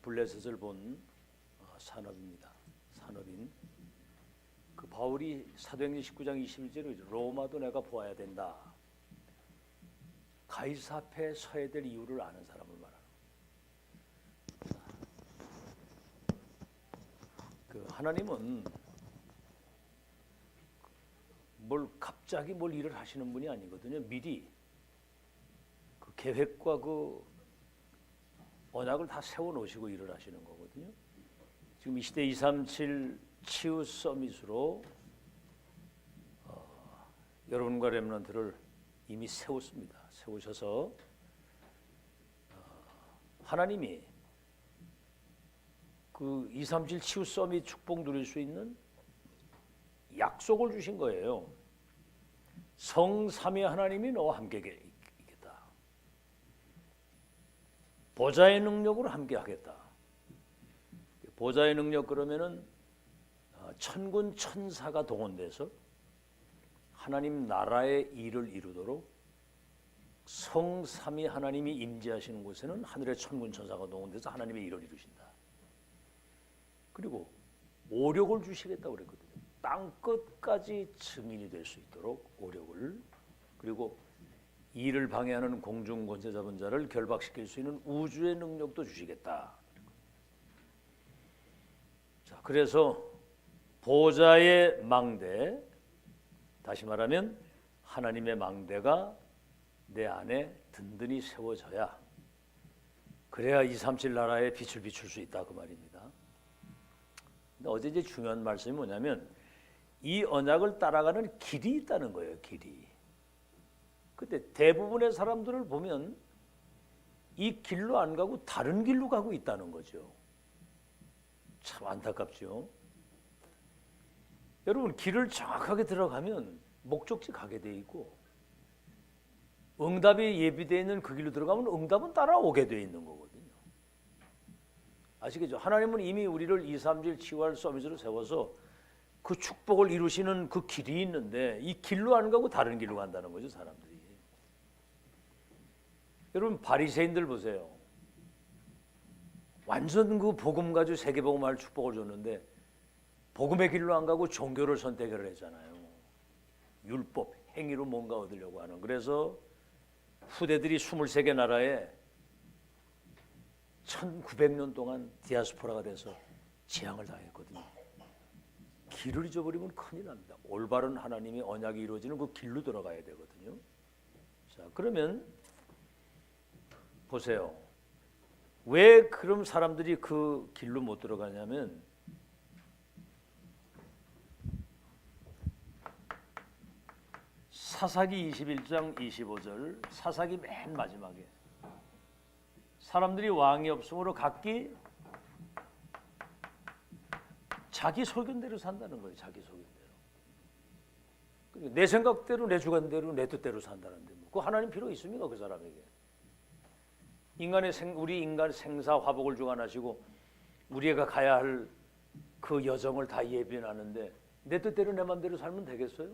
블레셋을 본 산업입니다. 산업인 그 바울이 사도행전 19장 21절에 로마도 내가 보아야 된다. 가이사 앞에 서야 될 이유를 아는 사람을 말하는. 그 하나님은 갑자기 일을 하시는 분이 아니거든요. 미리 그 계획과 그 언약을 다 세워놓으시고 일을 하시는 거거든요. 지금 이 시대 237 치유 서밋으로 여러분과 렘넌트를 이미 세웠습니다. 세우셔서 하나님이 그 237 치유 서밋 축복 누릴 수 있는 약속을 주신 거예요. 성삼위 하나님이 너와 함께 있겠다. 보좌의 능력으로 함께 하겠다. 보좌의 능력 그러면은 천군 천사가 동원돼서 하나님 나라의 일을 이루도록 성삼위 하나님이 임재하시는 곳에는 하늘의 천군 천사가 동원돼서 하나님의 일을 이루신다. 그리고 오력을 주시겠다고 그랬거든요. 땅 끝까지 증인이 될 수 있도록 오력을, 그리고 이를 방해하는 공중 권세 잡은 자를 결박시킬 수 있는 우주의 능력도 주시겠다. 자, 그래서 보좌의 망대, 다시 말하면 하나님의 망대가 내 안에 든든히 세워져야, 그래야 237 나라에 빛을 비출 수 있다 그 말입니다. 근데 어제 이제 중요한 말씀이 뭐냐면 이 언약을 따라가는 길이 있다는 거예요. 길이. 근데 대부분의 사람들을 보면 이 길로 안 가고 다른 길로 가고 있다는 거죠. 참 안타깝죠. 여러분, 길을 정확하게 들어가면 목적지 가게 돼 있고, 응답이 예비되어 있는 그 길로 들어가면 응답은 따라오게 돼 있는 거거든요. 아시겠죠? 하나님은 이미 우리를 237 치유할 서밋으로 세워서 그 축복을 이루시는 그 길이 있는데 이 길로 안 가고 다른 길로 간다는 거죠, 사람들이. 여러분, 바리새인들 보세요. 완전 그 복음 가지고 세계복음할 축복을 줬는데 복음의 길로 안 가고 종교를 선택을 했잖아요. 율법, 행위로 뭔가 얻으려고 하는. 그래서 후대들이 23개 나라에 1900년 동안 디아스포라가 돼서 재앙을 당했거든요. 길을 잊어버리면 큰일 납니다. 올바른 하나님의 언약이 이루어지는 그 길로 들어가야 되거든요. 자, 그러면 보세요. 왜 그럼 사람들이 그 길로 못 들어가냐면 사사기 21장 25절, 사사기 맨 마지막에 사람들이 왕이 없으므로 각기 자기 소견대로 산다는 거예요. 자기 소견대로. 내 생각대로, 내 주관대로, 내 뜻대로 산다는데 그 하나님 필요 있습니까, 그 사람에게? 우리 인간 생사 화복을 주관하시고 우리가 가야 할 그 여정을 다 예비하는데 내 뜻대로 내 맘대로 살면 되겠어요?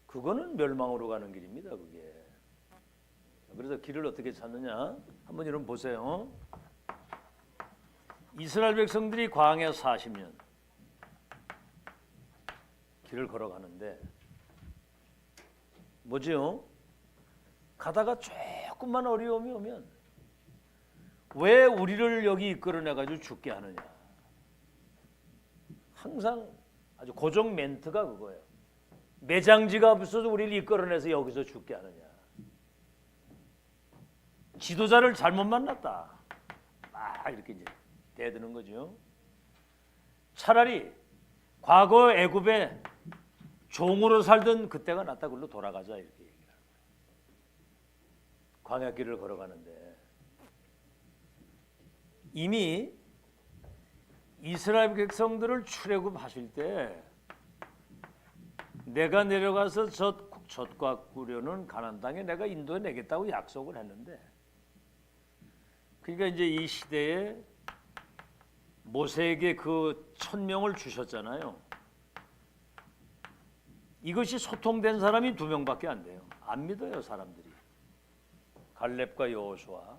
그거는 멸망으로 가는 길입니다, 그게. 그래서 길을 어떻게 찾느냐? 한번 여러분 보세요. 이스라엘 백성들이 광야 40년 길을 걸어가는데 뭐죠? 가다가 조금만 어려움이 오면 왜 우리를 여기 이끌어내가지고 죽게 하느냐? 항상 아주 고정 멘트가 그거예요. 매장지가 없어서 우리를 이끌어내서 여기서 죽게 하느냐? 지도자를 잘못 만났다. 이렇게 이제 대드는 거죠. 차라리 과거 애굽에 종으로 살던 그때가 낫다. 그걸로 돌아가자 이렇게 얘기를 하는 거예요. 광야길을 걸어가는데 이미 이스라엘 백성들을 출애굽하실 때 내가 내려가서 젖과 꿀려는 가나안 땅에 내가 인도해 내겠다고 약속을 했는데, 그러니까 이제 이 시대에 모세에게 그 1000명을 주셨잖아요. 이것이 소통된 사람이 2명밖에 안 돼요. 안 믿어요, 사람들이. 갈렙과 여호수아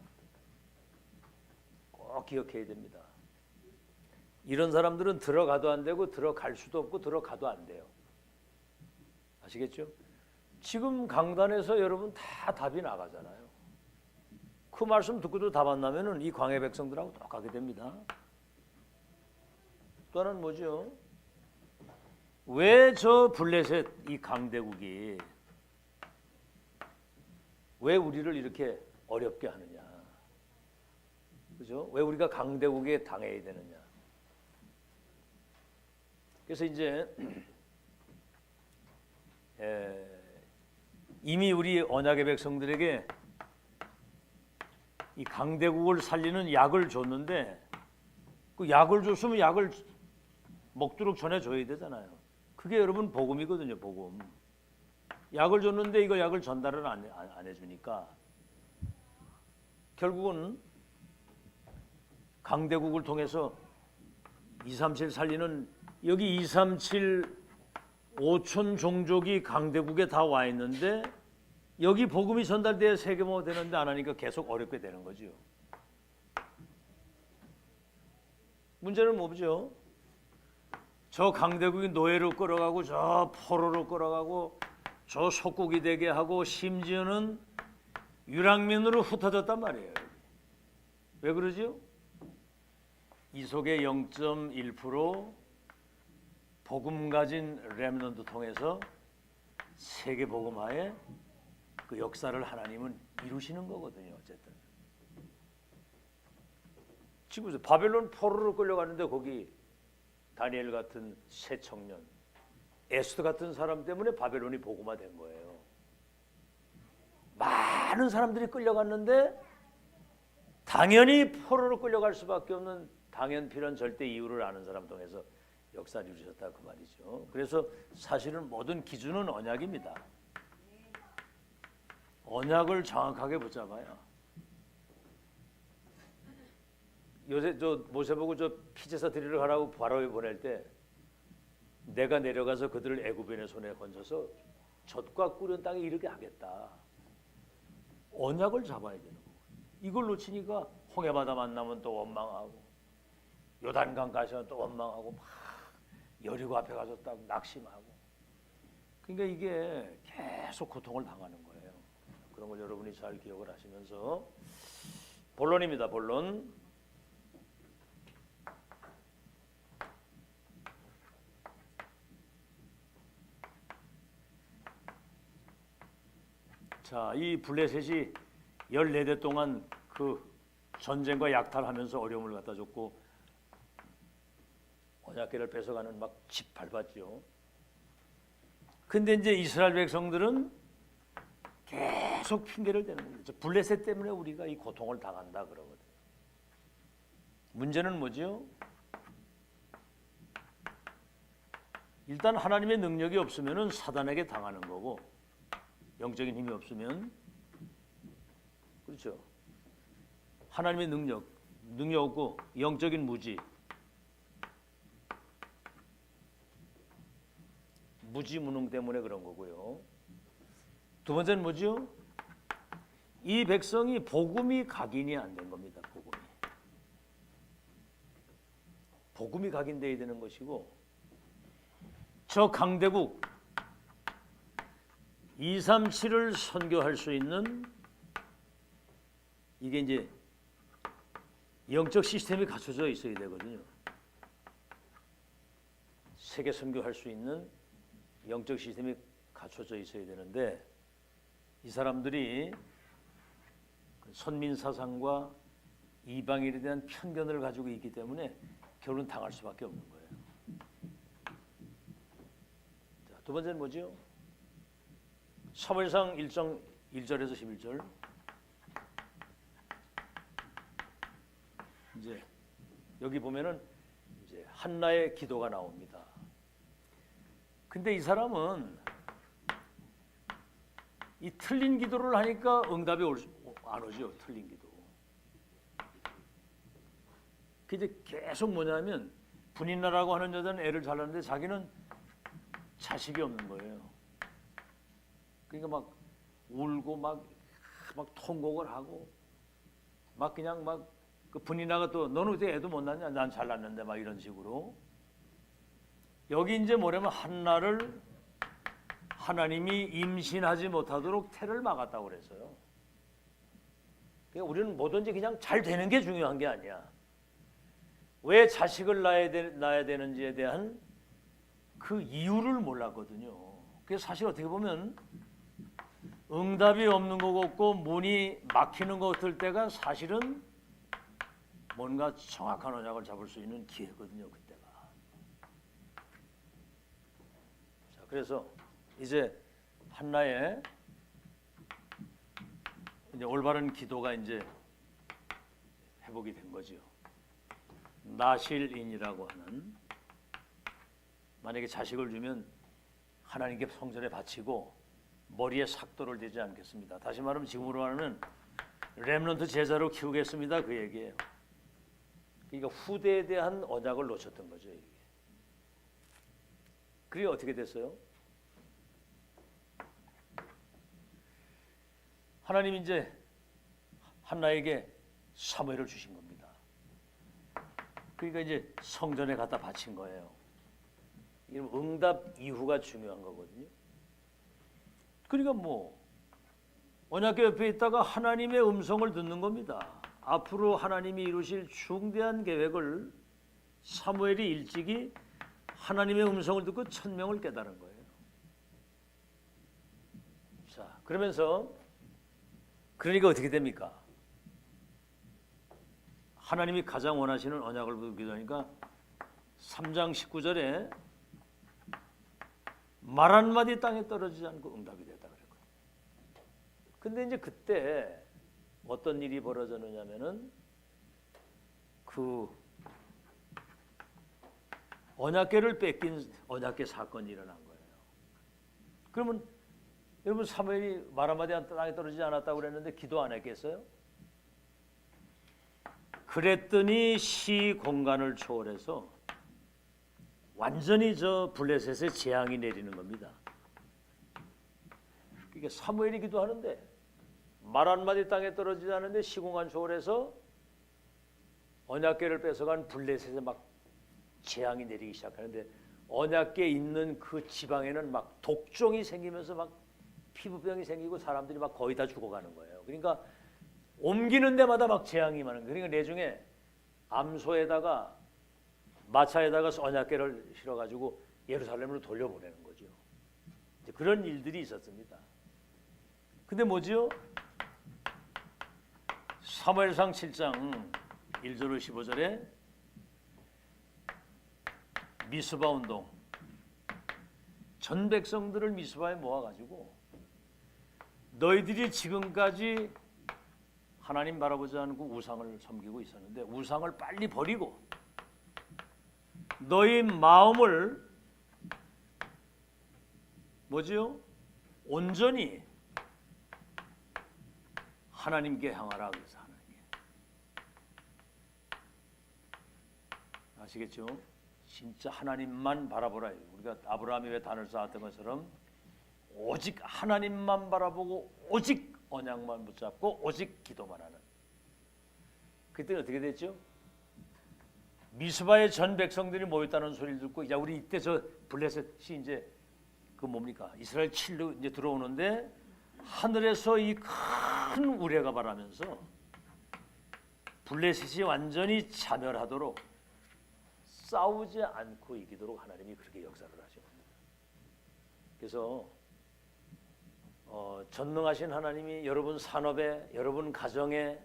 꼭 기억해야 됩니다. 이런 사람들은 들어가도 안 되고 들어갈 수도 없고 들어가도 안 돼요. 아시겠죠? 지금 강단에서 여러분 다 답이 나가잖아요. 그 말씀 듣고도 답 안 나면은 이 광해 백성들하고 똑같게 됩니다. 또 하나는 뭐죠? 왜 저 블레셋 이 강대국이 왜 우리를 이렇게 어렵게 하느냐? 그죠? 왜 우리가 강대국에 당해야 되느냐? 그래서 이제 이미 우리 언약의 백성들에게 이 강대국을 살리는 약을 줬는데 그 약을 줬으면 약을 먹도록 전해줘야 되잖아요. 그게 여러분 복음이거든요. 복음. 약을 줬는데 이거 약을 전달을 안 해주니까 결국은 강대국을 통해서 237 살리는 여기 237 5천 종족이 강대국에 다 와 있는데 여기 복음이 전달돼야 세계화가 되는데 안 하니까 계속 어렵게 되는 거죠. 문제는 뭐죠? 저 강대국이 노예로 끌어가고 저 포로로 끌어가고 저 속국이 되게 하고 심지어는 유랑민으로 흩어졌단 말이에요. 왜 그러죠? 이 속에 0.1% 복음 가진 렘넌트 통해서 세계 복음화에 그 역사를 하나님은 이루시는 거거든요. 어쨌든 지금 바벨론 포로로 끌려가는데 거기 다니엘 같은 새 청년, 에스더 같은 사람 때문에 바벨론이 복음화된 거예요. 많은 사람들이 끌려갔는데 당연히 포로로 끌려갈 수밖에 없는 당연 필연 절대 이유를 아는 사람 통해서 역사를 이루셨다 그 말이죠. 그래서 사실은 모든 기준은 언약입니다. 언약을 정확하게 붙잡아야. 요새 저 모세 보고 저 피제사 드리러 가라고 바로에 보낼 때 내가 내려가서 그들을 애굽인의 손에 건져서 젖과 꿀은 땅에 이르게 하겠다. 언약을 잡아야 되는 거예요. 이걸 놓치니까 홍해바다 만나면 또 원망하고 요단강 가시면 또 원망하고 막 여리고 앞에 가서 딱 낙심하고. 그러니까 이게 계속 고통을 당하는 거예요. 그런 걸 여러분이 잘 기억을 하시면서 본론입니다. 본론. 자, 이 블레셋이 14대 동안 그 전쟁과 약탈하면서 어려움을 갖다 줬고 언약궤를 뺏어가는 막 짓밟았죠. 근데 이제 이스라엘 백성들은 계속 핑계를 대는 거죠. 블레셋 때문에 우리가 이 고통을 당한다 그러거든요. 문제는 뭐죠? 일단 하나님의 능력이 없으면은 사단에게 당하는 거고 영적인 힘이 없으면 그렇죠. 하나님의 능력 없고 영적인 무지무능 때문에 그런 거고요. 두 번째는 뭐죠? 이 백성이 복음이 각인이 안 된 겁니다. 복음이 각인돼야 되는 것이고 저 강대국 237을 선교할 수 있는 이게 이제 영적 시스템이 갖춰져 있어야 되거든요. 세계 선교할 수 있는 영적 시스템이 갖춰져 있어야 되는데 이 사람들이 선민 사상과 이방인에 대한 편견을 가지고 있기 때문에 결론 당할 수밖에 없는 거예요. 자, 두 번째는 뭐죠? 사무엘상 1장 1절에서 11절. 이제 여기 보면은 이제 한나의 기도가 나옵니다. 근데 이 사람은 이 틀린 기도를 하니까 응답이 안 오죠. 틀린 기도. 근데 계속 뭐냐면 분인나라고 하는 여자는 애를 잘 낳는데 자기는 자식이 없는 거예요. 그러니까 막 울고 막 막 통곡을 하고 막 그냥 막 그 분이나가 또 너는 어떻게 애도 못 낳냐? 난 잘 낳는데 막 이런 식으로 여기 이제 뭐냐면 한나를 하나님이 임신하지 못하도록 태를 막았다고 그랬어요. 그러니까 우리는 뭐든지 그냥 잘 되는 게 중요한 게 아니야. 왜 자식을 낳아야 되는지에 대한 그 이유를 몰랐거든요. 그래서 사실 어떻게 보면 응답이 없는 것 같고 문이 막히는 것 같을 때가 사실은 뭔가 정확한 언약을 잡을 수 있는 기회거든요. 그때가. 자, 그래서 이제 한나의 이제 올바른 기도가 이제 회복이 된 거죠. 나실인이라고 하는, 만약에 자식을 주면 하나님께 성전에 바치고 머리에 삭도를 대지 않겠습니다. 다시 말하면 지금으로 하면 렘넌트 제자로 키우겠습니다. 그 얘기예요. 그러니까 후대에 대한 언약을 놓쳤던 거죠. 이게. 그게 어떻게 됐어요? 하나님이 이제 한나에게 사무엘을 주신 겁니다. 그러니까 이제 성전에 갖다 바친 거예요. 이런 응답 이후가 중요한 거거든요. 그러니까 뭐 언약궤 옆에 있다가 하나님의 음성을 듣는 겁니다. 앞으로 하나님이 이루실 중대한 계획을 사무엘이 일찍이 하나님의 음성을 듣고 천명을 깨달은 거예요. 자, 그러면서 그러니까 어떻게 됩니까? 하나님이 가장 원하시는 언약을 기도하니까 3장 19절에 말 한마디 땅에 떨어지지 않고 응답이 됐다 그랬거든요. 근데 이제 그때 어떤 일이 벌어졌느냐면은 그 언약궤를 뺏긴 언약궤 사건이 일어난 거예요. 그러면 여러분 사무엘이 말 한마디 땅에 떨어지지 않았다고 그랬는데 기도 안 했겠어요? 그랬더니 시 공간을 초월해서 완전히 저 블레셋의 재앙이 내리는 겁니다. 그러니까 사무엘이 기도하는데 말 한마디 땅에 떨어지지 않는데 시공간 초월해서 언약궤를 뺏어간 블레셋에 막 재앙이 내리기 시작하는데 언약궤 있는 그 지방에는 막 독종이 생기면서 막 피부병이 생기고 사람들이 막 거의 다 죽어가는 거예요. 그러니까 옮기는 데마다 막 재앙이 많은 거예요. 그러니까 내중에 암소에다가 마차에다가 언약궤를 실어가지고 예루살렘으로 돌려보내는 거죠. 이제 그런 일들이 있었습니다. 근데 뭐지요? 사무엘상 7장 1절로 15절에 미스바 운동, 전 백성들을 미스바에 모아가지고 너희들이 지금까지 하나님 바라보지 않고 우상을 섬기고 있었는데 우상을 빨리 버리고 너희 마음을 뭐지요? 온전히 하나님께 향하라. 그래서 하나님께 아시겠죠? 진짜 하나님만 바라보라. 우리가 아브라함이 왜 단을 쌓았던 것처럼 오직 하나님만 바라보고 오직 언약만 붙잡고 오직 기도만 하는. 그때는 어떻게 됐죠? 미스바의 전 백성들이 모였다는 소리를 듣고 야 우리 이때 저 블레셋이 이제 그 뭡니까? 이스라엘 칠로 이제 들어오는데 하늘에서 이 큰 우레가 바라면서 블레셋이 완전히 자멸하도록 싸우지 않고 이기도록 하나님이 그렇게 역사를 하신 겁니다. 그래서 전능하신 하나님이 여러분 산업에, 여러분 가정에,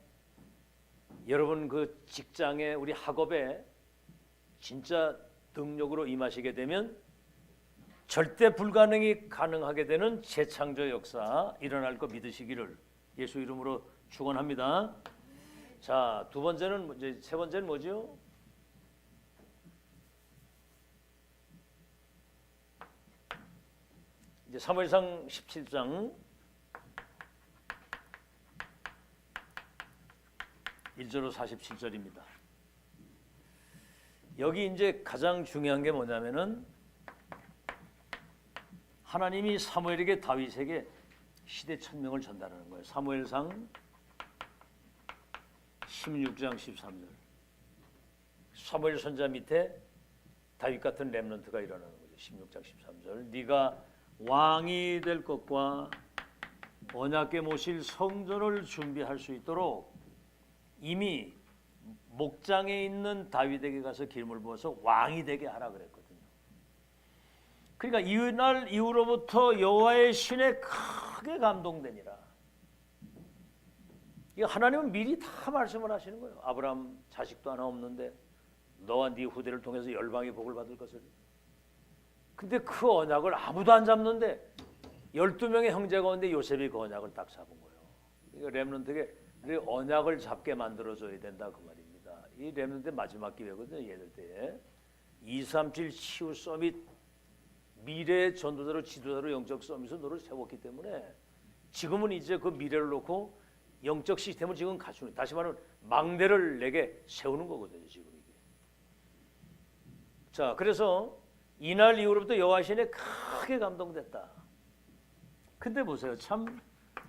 여러분 그 직장에, 우리 학업에 진짜 능력으로 임하시게 되면 절대 불가능이 가능하게 되는 재창조 역사 일어날 거 믿으시기를 예수 이름으로 축원합니다. 자, 두 번째는 이제 세 번째는 뭐죠? 이제 사무엘상 17장 1절로 47절입니다. 여기 이제 가장 중요한 게 뭐냐면은 하나님이 사무엘에게 다윗에게 시대 천명을 전달하는 거예요. 사무엘상 16장 13절. 사무엘 선자 밑에 다윗 같은 렘넌트가 일어나는 거죠. 16장 13절. 네가 왕이 될 것과 언약궤 모실 성전을 준비할 수 있도록 이미 목장에 있는 다윗에게 가서 기름을 부어서 왕이 되게 하라 그랬거든요. 그러니까 이날 이후로부터 여호와의 신에 크게 감동되니라. 이 하나님은 미리 다 말씀을 하시는 거예요. 아브라함 자식도 하나 없는데 너와 네 후대를 통해서 열방의 복을 받을 것을. 근데 그 언약을 아무도 안 잡는데 12명의 형제 가운데 요셉이 그 언약을 딱 잡은 거예요. 이거 렘넌트에게 언약을 잡게 만들어줘야 된다 그 말입니다. 이 렘넌트 마지막 기회거든요. 얘들 때에 237 치유 서밋 미래의 전도자로 지도자로 영적 서밋을 너를 세웠기 때문에 지금은 이제 그 미래를 놓고 영적 시스템을 지금 갖추는, 다시 말하면 망대를 내게 세우는 거거든요. 지금 이게. 자, 그래서 이날 이후로부터 여호와 신에 크게 감동됐다. 근데 보세요. 참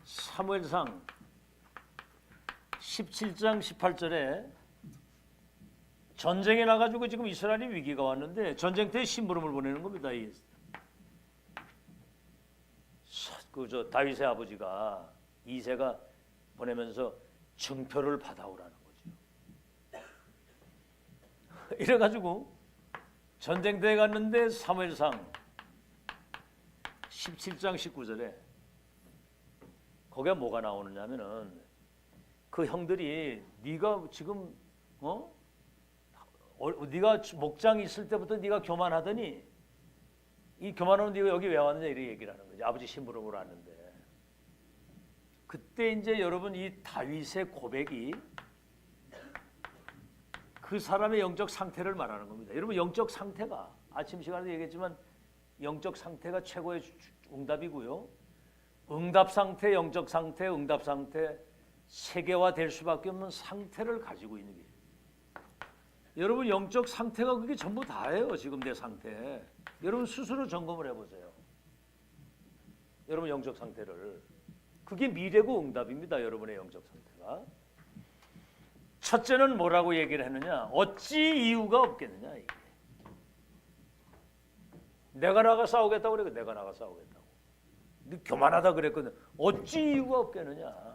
사무엘상 17장 18절에 전쟁에 나가지고 지금 이스라엘이 위기가 왔는데 전쟁터에 심부름을 보내는 겁니다. 저 다윗의 아버지가 이새가 보내면서 증표를 받아오라는 거죠. 이래가지고 전쟁터에 갔는데 사무엘상 17장 19절에 거기에 뭐가 나오느냐면은 그 형들이 네가 지금 네가 목장이 있을 때부터 네가 교만하더니 이 교만하면 네가 여기 왜 왔느냐 이렇게 얘기를 하는 거지. 아버지 심부름으로 왔는데. 그때 이제 여러분 이 다윗의 고백이 그 사람의 영적 상태를 말하는 겁니다. 여러분 영적 상태가 아침 시간에도 얘기했지만 영적 상태가 최고의 응답이고요. 응답 상태, 영적 상태, 응답 상태 세계화될 수밖에 없는 상태를 가지고 있는 게. 여러분 영적 상태가 그게 전부 다예요. 지금 내 상태. 여러분 스스로 점검을 해보세요. 여러분 영적 상태를. 그게 미래고 응답입니다. 여러분의 영적 상태가. 첫째는 뭐라고 얘기를 했느냐. 어찌 이유가 없겠느냐. 이게. 내가 나가 싸우겠다고 그래. 내가 나가 싸우겠다고. 너 교만하다 그랬거든. 어찌 이유가 없겠느냐.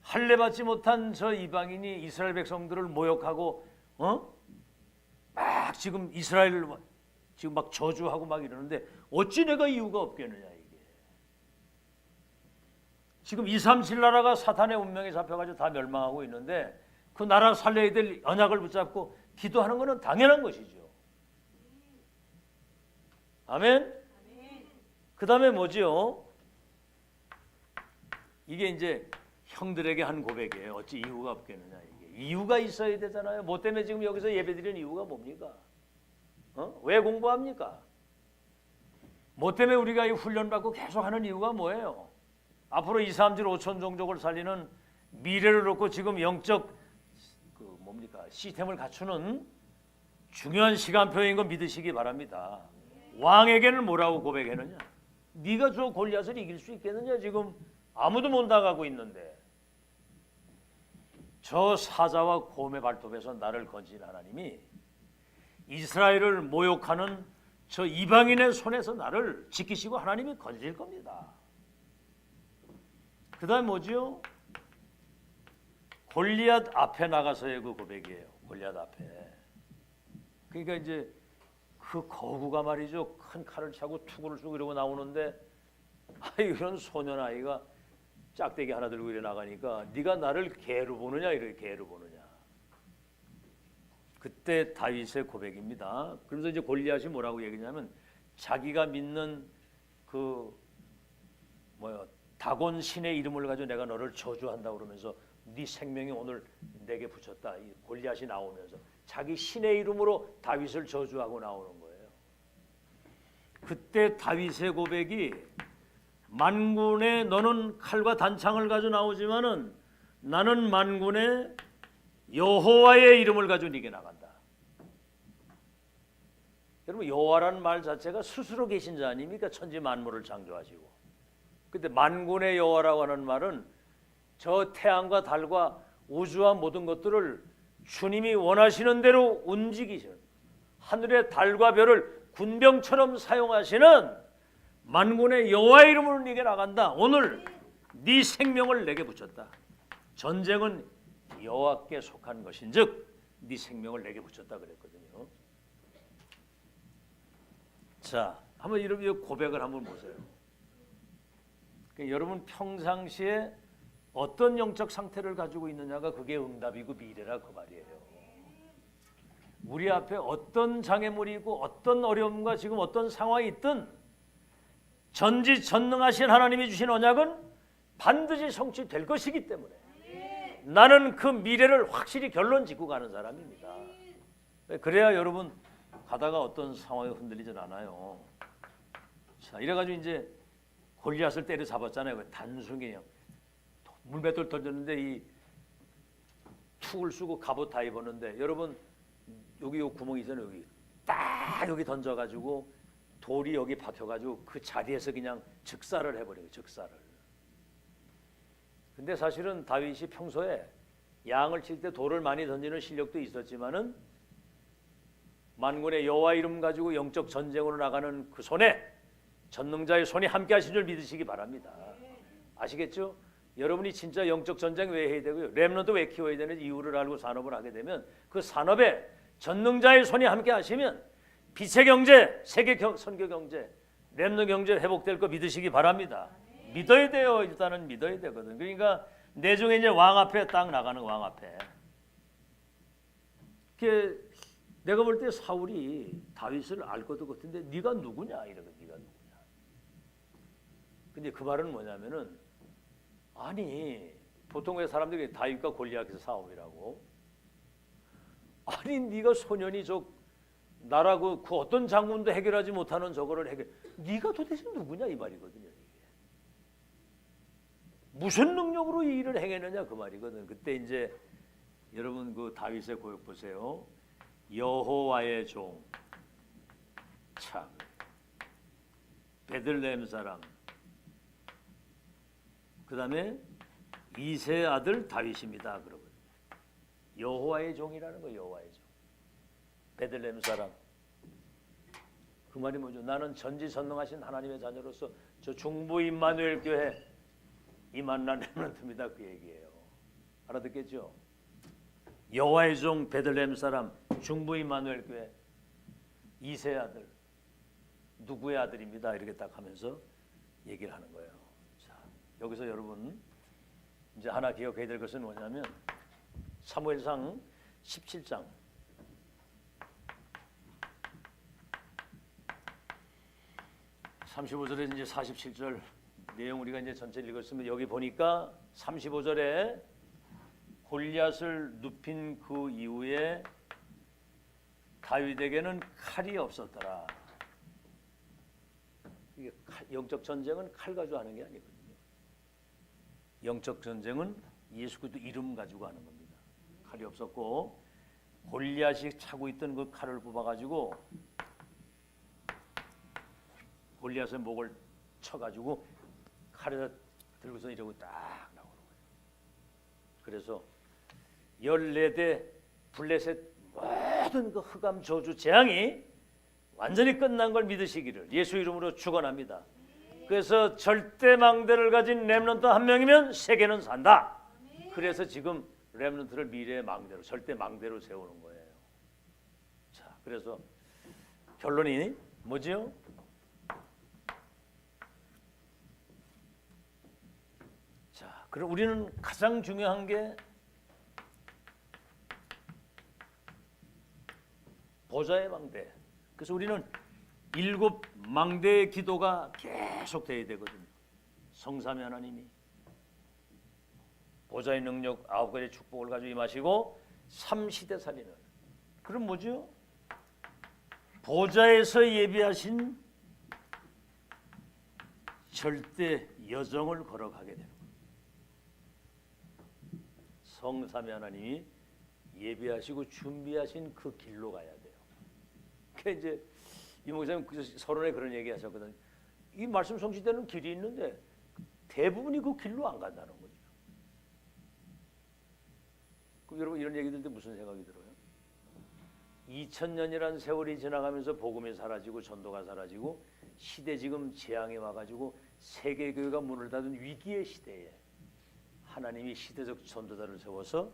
할례 받지 못한 저 이방인이 이스라엘 백성들을 모욕하고 막 지금 이스라엘을 지금 막 저주하고 막 이러는데 어찌 내가 이유가 없겠느냐 이게. 지금 237 나라가 사탄의 운명에 잡혀가지고 다 멸망하고 있는데 그 나라 살려야 될 언약을 붙잡고 기도하는 것은 당연한 것이죠. 아멘. 그 다음에 뭐지요? 이게 이제 형들에게 한 고백이에요. 어찌 이유가 없겠느냐 이게. 이유가 있어야 되잖아요. 뭐 때문에 지금 여기서 예배드리는 이유가 뭡니까? 왜 공부합니까? 뭐 때문에 우리가 이 훈련받고 계속 하는 이유가 뭐예요? 앞으로 2, 3질 5천 종족을 살리는 미래를 놓고 지금 영적 시스템을 갖추는 중요한 시간표인 거 믿으시기 바랍니다. 왕에게는 뭐라고 고백했느냐? 네가 저 골리앗을 이길 수 있겠느냐? 지금 아무도 못 나가고 있는데 저 사자와 곰의 발톱에서 나를 건진 하나님이 이스라엘을 모욕하는 저 이방인의 손에서 나를 지키시고 하나님이 건질 겁니다. 그 다음 뭐지요? 골리앗 앞에 나가서의 그 고백이에요. 골리앗 앞에. 그러니까 이제 그 거구가 말이죠. 큰 칼을 차고 투구를 쏘고 이러고 나오는데 이런 소년 아이가 짝대기 하나 들고 이래 나가니까 네가 나를 개로 보느냐 이렇게 개로 보느냐. 그때 다윗의 고백입니다. 그래서 이제 골리앗이 뭐라고 얘기냐면 자기가 믿는 다곤 신의 이름을 가지고 내가 너를 저주한다 그러면서 네 생명이 오늘 내게 붙였다. 이 골리앗이 나오면서 자기 신의 이름으로 다윗을 저주하고 나오는 거예요. 그때 다윗의 고백이 만군의 너는 칼과 단창을 가지고 나오지만은 나는 만군의 여호와의 이름을 가지고 네게 나간다. 여러분 여호와라는 말 자체가 스스로 계신 자 아닙니까? 천지 만물을 창조하시고 근데 만군의 여호와라고 하는 말은 저 태양과 달과 우주와 모든 것들을 주님이 원하시는 대로 움직이시는, 하늘의 달과 별을 군병처럼 사용하시는 만군의 여호와 이름으로 네게 나간다. 오늘 네 생명을 내게 붙였다. 전쟁은 여호와께 속한 것인즉 네 생명을 내게 붙였다 그랬거든요. 자, 한번 이런 고백을 한번 보세요. 그러니까 여러분 평상시에 어떤 영적 상태를 가지고 있느냐가 그게 응답이고 미래라 그 말이에요. 우리 앞에 어떤 장애물이 있고 어떤 어려움과 지금 어떤 상황이 있든 전지전능하신 하나님이 주신 언약은 반드시 성취될 것이기 때문에 나는 그 미래를 확실히 결론 짓고 가는 사람입니다. 그래야 여러분 가다가 어떤 상황에 흔들리진 않아요. 자, 이래가지고 이제 골리앗을 때려잡았잖아요. 단순히 그냥 물맷돌 던졌는데 이 툭을 쓰고 갑옷 다 입었는데 여러분 여기 요 구멍이 있잖아요. 여기 딱 여기 던져가지고 돌이 여기 박혀가지고 그 자리에서 그냥 즉사를 해버린 거예요. 즉사를. 근데 사실은 다윗이 평소에 양을 칠 때 돌을 많이 던지는 실력도 있었지만은 만군의 여호와 이름 가지고 영적 전쟁으로 나가는 그 손에 전능자의 손이 함께 하신 줄 믿으시기 바랍니다. 아시겠죠? 여러분이 진짜 영적 전쟁 왜 해야 되고요? 렘넌트 왜 키워야 되는지 이유를 알고 산업을 하게 되면 그 산업에 전능자의 손이 함께 하시면 빛의 경제, 세계 선교 경제, 렘넌트 경제 회복될 거 믿으시기 바랍니다. 믿어야 돼요. 일단은 믿어야 되거든. 그러니까 내 중에 이제 왕 앞에 딱 나가는 왕 앞에. 내가 볼 때 사울이 다윗을 알 것도 같은데 네가 누구냐 이러고 네가 누구냐. 근데 그 말은 뭐냐면은 아니 보통 왜 사람들이 다윗과 골리앗에서 싸움이라고? 아니 네가 소년이 저 나라고 그 어떤 장군도 해결하지 못하는 저거를 해결. 네가 도대체 누구냐 이 말이거든요. 이게. 무슨 능력으로 이 일을 행했느냐 그 말이거든. 그때 이제 여러분 그 다윗의 고역 보세요. 여호와의 종, 참 베들레헴 사람, 그 다음에 이세 아들 다윗입니다. 그러거든요. 여호와의 종이라는 거 여호와의 종. 베들레헴 사람. 그 말이 뭐죠? 나는 전지전능하신 하나님의 자녀로서 저 중부 임마누엘 교회 이만난 렘넌트입니다. 그 얘기예요. 알아듣겠죠? 여호와의 종 베들레헴 사람 중부 임마누엘 교회 이세 아들 누구의 아들입니다. 이렇게 딱 하면서 얘기를 하는 거예요. 자, 여기서 여러분 이제 하나 기억해야 될 것은 뭐냐면 사무엘상 17장 35절에 이제 47절 내용 우리가 이제 전체 읽었으면 여기 보니까 35절에 골리앗을 눕힌 그 이후에 다윗에게는 칼이 없었더라. 이게 영적 전쟁은 칼 가지고 하는 게 아니거든요. 영적 전쟁은 예수 그리스도 이름 가지고 하는 겁니다. 칼이 없었고 골리앗이 차고 있던 그 칼을 뽑아가지고 골리앗의 목을 쳐가지고 칼에다 들고서 이러고 딱 나오는 거예요. 그래서 14대 블레셋 모든 그 흑암 저주 재앙이 완전히 끝난 걸 믿으시기를 예수 이름으로 축원합니다. 그래서 절대 망대를 가진 렘넌트 한 명이면 세계는 산다. 그래서 지금 렘넌트를 미래의 망대로 절대 망대로 세우는 거예요. 자, 그래서 결론이 뭐지요? 자, 그럼 우리는 가장 중요한 게 보좌의 망대. 그래서 우리는 7 망대의 기도가 계속 돼야 되거든요. 성삼위 하나님이 보좌의 능력 9가지 축복을 가지고 임하시고 3시대 살리는. 그럼 뭐죠? 보좌에서 예비하신 절대 여정을 걸어가게 되는 거예요. 성삼위 하나님이 예비하시고 준비하신 그 길로 가야 돼요. 그 이제 이 목사님 서론에 그런 얘기 하셨거든요. 이 말씀 성취되는 길이 있는데 대부분이 그 길로 안 간다는 거죠. 그럼 여러분 이런 얘기 들을 때 무슨 생각이 들어요? 2000년이라는 세월이 지나가면서 복음이 사라지고 전도가 사라지고 시대 지금 재앙이 와가지고 세계교회가 문을 닫은 위기의 시대에 하나님이 시대적 전도자를 세워서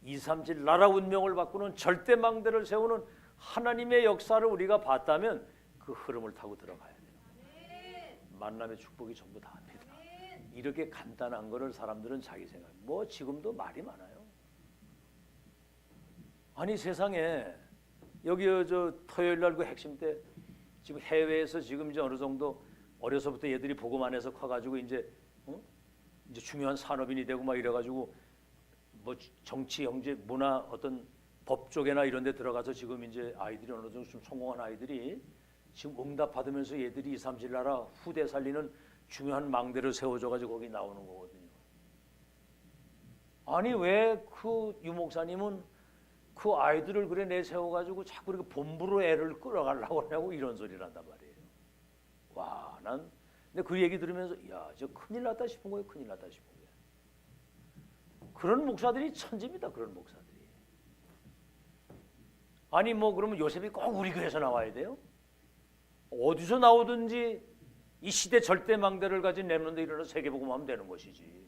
237 나라 운명을 바꾸는 절대망대를 세우는 하나님의 역사를 우리가 봤다면 그 흐름을 타고 들어가야 돼요. 만남의 축복이 전부 다 합니다. 이렇게 간단한 거를 사람들은 자기 생각, 뭐 지금도 말이 많아요. 아니 세상에 여기 저 토요일 날 그 핵심 때 지금 해외에서 지금 이제 어느 정도 어려서부터 얘들이 복음 안에서 커가지고 이제 중요한 산업인이 되고 막 이래가지고 뭐 정치, 경제, 문화 어떤 법 쪽에나 이런 데 들어가서 지금 이제 아이들이 어느 정도 좀 성공한 아이들이 지금 응답 받으면서 얘들이 237 나라 후대 살리는 중요한 망대를 세워줘가지고 거기 나오는 거거든요. 아니 왜 그 유목사님은 그 아이들을 그래 내세워가지고 자꾸 이렇게 본부로 애를 끌어가려고 하냐고 이런 소리를 한단 말이에요. 와, 난 근데 그 얘기 들으면서 야, 저 큰일 났다 싶은 거예요. 큰일 났다 싶은 거예요. 그런 목사들이 천지입니다. 그런 목사들이. 아니 뭐 그러면 요셉이 꼭 우리 교회에서 나와야 돼요? 어디서 나오든지 이 시대 절대망대를 가진 렘넌트 일어나서 세계복음하면 되는 것이지.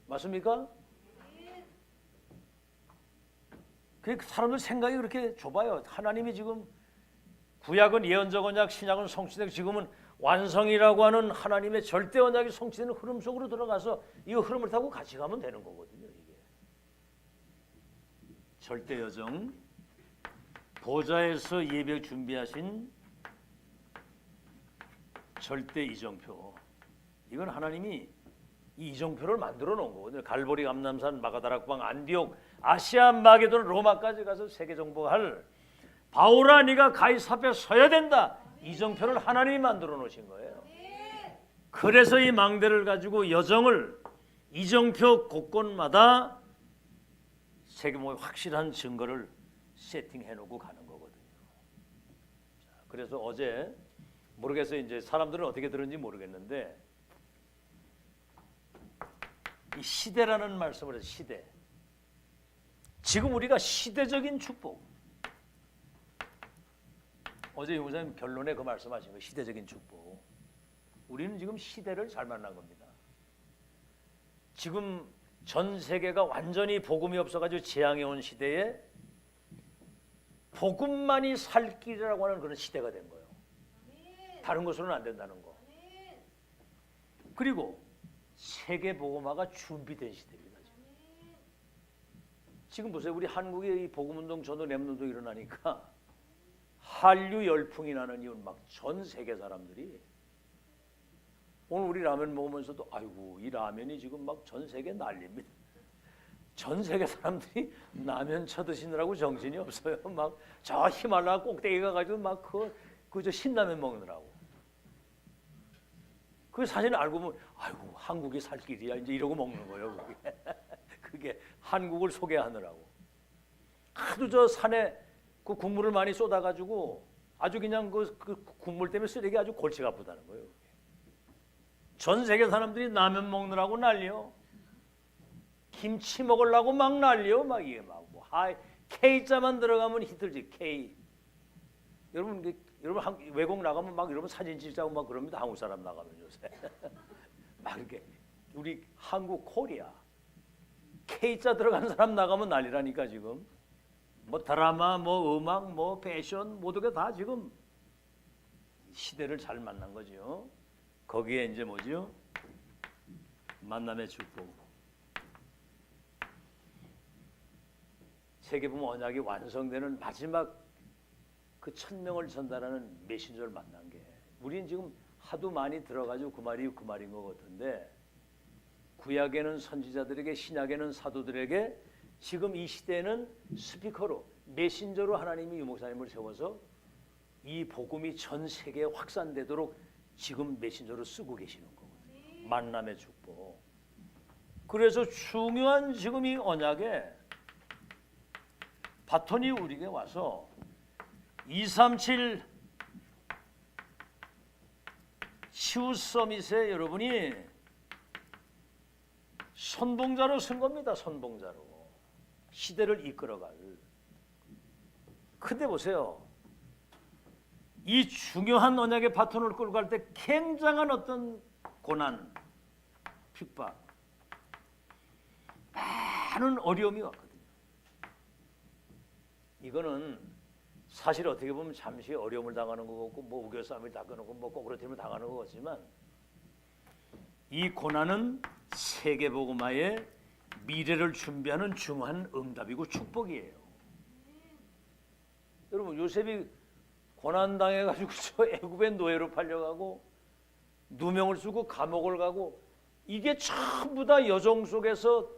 맞습니까? 그 사람들 생각이 그렇게 좁아요. 하나님이 지금 구약은 예언적 언약, 신약은 성취되고 지금은 완성이라고 하는 하나님의 절대 언약이 성취되는 흐름 속으로 들어가서 이 흐름을 타고 같이 가면 되는 거거든요. 이게 절대 여정, 보좌에서 예배 준비하신 절대 이정표. 이건 하나님이 이 이정표를 만들어 놓은 거거든요. 갈보리, 감람산, 마가다락방, 안디옥, 아시아, 마게돈, 로마까지 가서 세계 정복할 바울아 네가 가이사 앞에 서야 된다. 이정표를 하나님이 만들어 놓으신 거예요. 그래서 이 망대를 가지고 여정을 이정표 곳곳마다 세계복음의 확실한 증거를 세팅해 놓고 가는 거거든요. 자, 그래서 어제 모르겠어요. 이제 사람들은 어떻게 들은지 모르겠는데 이 시대라는 말씀을 해서 시대. 지금 우리가 시대적인 축복. 어제 용사님 결론에 그 말씀하신 거 시대적인 축복. 우리는 지금 시대를 잘 만난 겁니다. 지금 전 세계가 완전히 복음이 없어가지고 재앙이 온 시대에 복음만이 살 길이라고 하는 그런 시대가 된 거예요. 다른 것으로는 안 된다는 거. 그리고 세계 복음화가 준비된 시대입니다. 지금 보세요. 우리 한국의 이 복음운동, 전도, 렘넌트도 일어나니까 한류 열풍이 나는 이유는 막 전 세계 사람들이 오늘 우리 라면 먹으면서도 아이고 이 라면이 지금 막 전 세계 난립니다. 전 세계 사람들이 라면 쳐드시느라고 정신이 없어요. 막 저 히말라야 꼭대기 가가지고 막 저 신라면 먹느라고. 그 사실 알고 보면 아이고 한국이 살 길이야 이제 이러고 먹는 거예요. 그게 한국을 소개하느라고. 하도 저 산에 그 국물을 많이 쏟아가지고 아주 그냥 그 국물 때문에 쓰레기 아주 골치가 아프다는 거예요. 전 세계 사람들이 라면 먹느라고 난리요. 김치 먹으려고 막 난리요. 막 이게 막 뭐 K자만 들어가면 히틀지 K. 여러분 외국 나가면 막 여러분 사진 찍자고 막 그럽니다. 한국 사람 나가면 요새 막 이렇게 우리 한국 코리아 K자 들어간 사람 나가면 난리라니까 지금. 뭐 드라마, 뭐 음악, 뭐 패션 모두 다 지금 시대를 잘 만난 거죠. 거기에 이제 뭐죠? 만남의 축복. 세계복음 언약이 완성되는 마지막 그 1000명을 전달하는 메신저를 만난 게 우리는 지금 하도 많이 들어가지고 그 말이 그 말인 것 같은데 구약에는 선지자들에게 신약에는 사도들에게 지금 이 시대는 스피커로 메신저로 하나님이 유목사님을 세워서 이 복음이 전 세계에 확산되도록 지금 메신저로 쓰고 계시는 거거든요. 만남의 축복. 그래서 중요한 지금 이 언약에 바톤이 우리에게 와서 237 시우 서밋에 여러분이 선봉자로 쓴 겁니다. 선봉자로. 시대를 이끌어갈. 근데 보세요. 이 중요한 언약의 바톤을 끌고 갈 때 굉장한 어떤 고난, 핍박, 많은 어려움이 왔거든요. 이거는 사실 어떻게 보면 잠시 어려움을 당하는 것 같고 뭐 우겨싸움을 당하는 거, 뭐 꼬꾸라팀을 당하는 것 같지만 이 고난은 세계복음화의 미래를 준비하는 중요한 응답이고 축복이에요. 여러분 요셉이 고난 당해가지고 저 애굽의 노예로 팔려가고 누명을 쓰고 감옥을 가고 이게 전부 다 여정 속에서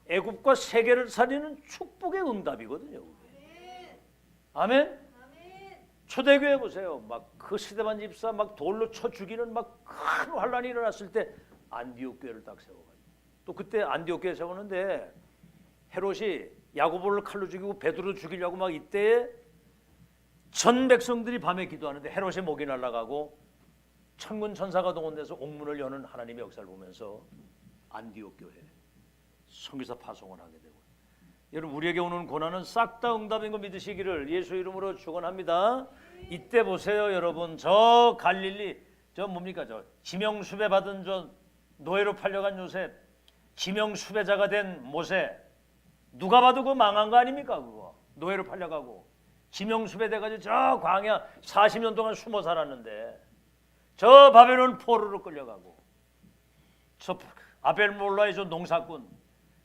애굽과 세계를 살리는 축복의 응답이거든요. 아멘. 초대교회 보세요. 막 그 스데반 집사 막 돌로 쳐 죽이는 막 큰 환란이 일어났을 때 안디옥 교회를 딱 세워가지고 또 그때 안디옥 교회 세우는데 헤롯이 야고보를 칼로 죽이고 베드로 죽이려고 막 이때에 전 백성들이 밤에 기도하는데 헤롯의 목이 날아가고 천군 천사가 동원돼서 옥문을 여는 하나님의 역사를 보면서 안디옥 교회 선교사 파송을 하게 되고 여러분 우리에게 오는 고난은 싹 다 응답인 거 믿으시기를 예수 이름으로 축원합니다. 이때 보세요 여러분 저 갈릴리 저 뭡니까 저 지명수배 받은 저 노예로 팔려간 요셉 지명수배자가 된 모세 누가 봐도 그거 망한 거 아닙니까 그거 노예로 팔려가고 지명수배 돼가지고 저 광야 40년 동안 숨어 살았는데 저 바벨론 포로로 끌려가고 저 아벨몰라의 저 농사꾼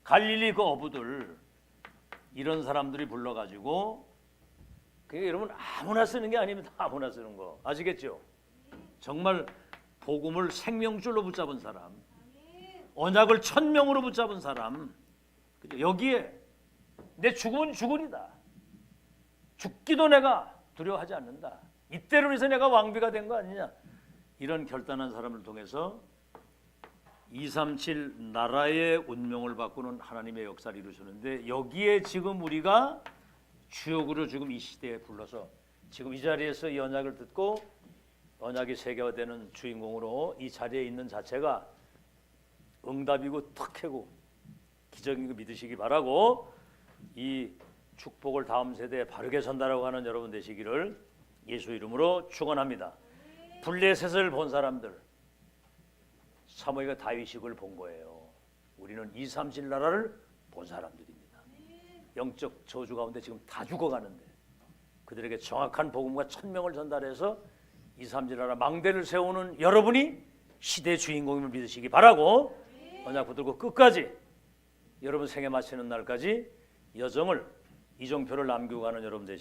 갈릴리 그 어부들 이런 사람들이 불러가지고 그게 여러분 아무나 쓰는 게 아닙니다. 아무나 쓰는 거 아시겠죠? 정말 복음을 생명줄로 붙잡은 사람 언약을 천명으로 붙잡은 사람 그죠? 여기에 내 죽음은 죽으리다 죽기도 내가 두려워하지 않는다 이때로 해서 내가 왕비가 된 거 아니냐 이런 결단한 사람을 통해서 237 나라의 운명을 바꾸는 하나님의 역사를 이루시는데 여기에 지금 우리가 주역으로 지금 이 시대에 불러서 지금 이 자리에서 이 언약을 듣고 언약이 세계화되는 주인공으로 이 자리에 있는 자체가 응답이고 특혜고 기적인 거 믿으시기 바라고 이 축복을 다음 세대에 바르게 전달하고 하는 여러분 되시기를 예수 이름으로 축원합니다. 블레셋을 본 사람들 사무엘과 다윗식을 본 거예요. 우리는 237 나라를 본 사람들입니다. 영적 저주 가운데 지금 다 죽어가는데 그들에게 정확한 복음과 천명을 전달해서 237 나라 망대를 세우는 여러분이 시대 주인공임을 믿으시기 바라고 언약 붙들고 끝까지 여러분 생애 마치는 날까지 여정을 이정표를 남기고 가는 여러분 되시기